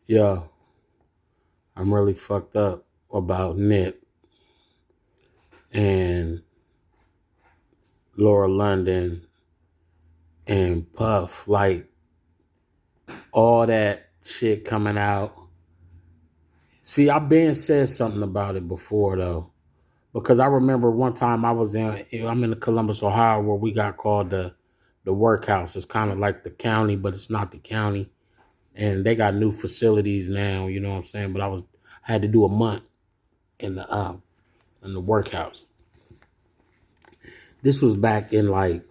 Yeah, I'm really fucked up about Nip and Laura London and Puff. Like, all that shit coming out. See, I've been said something about it before, though. Because I remember one time I'm in Columbus, Ohio, where we got called the workhouse. It's kind of like the county, but it's not the county. And they got new facilities now, you know what I'm saying? But I had to do a month in the workhouse. This was back in like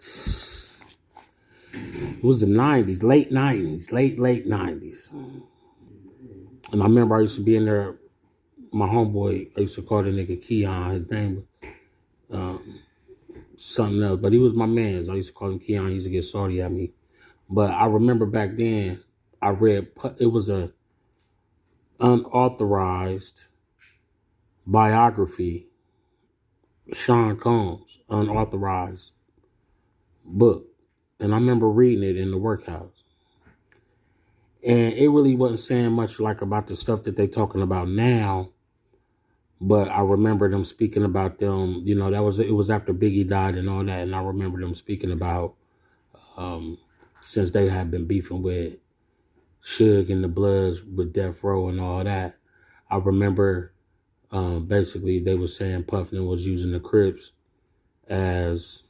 it was the 90s, late 90s, late 90s. And I remember I used to be in there. My homeboy, I used to call the nigga Keon. His name was something else, but he was my man. So I used to call him Keon. He used to get salty at me. But I remember back then, I read, it was a unauthorized biography, Sean Combs, unauthorized book. And I remember reading it in the workhouse. And it really wasn't saying much like about the stuff that they talking about now. But I remember them speaking about them, you know, it was after Biggie died and all that. And I remember them speaking about since they had been beefing with Suge and the Bloods with Death Row and all that. I remember basically they were saying Puffin was using the Crips as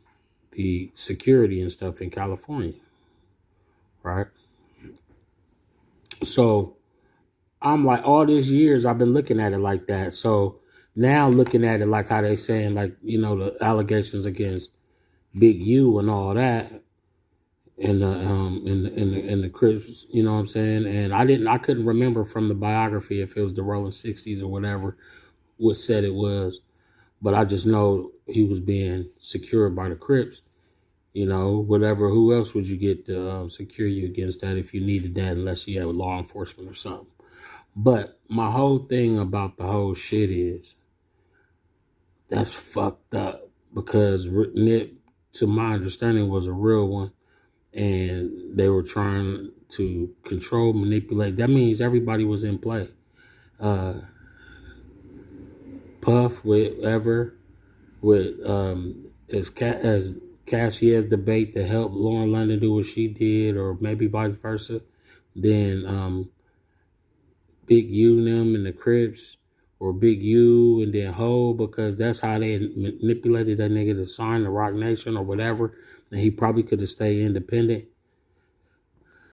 the security and stuff in California, right? So I'm like, all these years I've been looking at it like that. So now looking at it like how they saying, like, you know, the allegations against Big U and all that, and the Crips, you know what I'm saying? And I couldn't remember from the biography if it was the Rolling 60s or whatever what said it was, but I just know he was being secured by the Crips. You know, whatever. Who else would you get to secure you against that if you needed that, unless you have law enforcement or something? But my whole thing about the whole shit is that's fucked up because Nip, to my understanding, was a real one, and they were trying to control, manipulate. That means everybody was in play. Puff with as Cassie's debate to help Lauren London do what she did, or maybe vice versa. Then Big U and them and the Crips, or Big U and then Ho, because that's how they manipulated that nigga to sign the Rock Nation or whatever. And he probably could have stayed independent.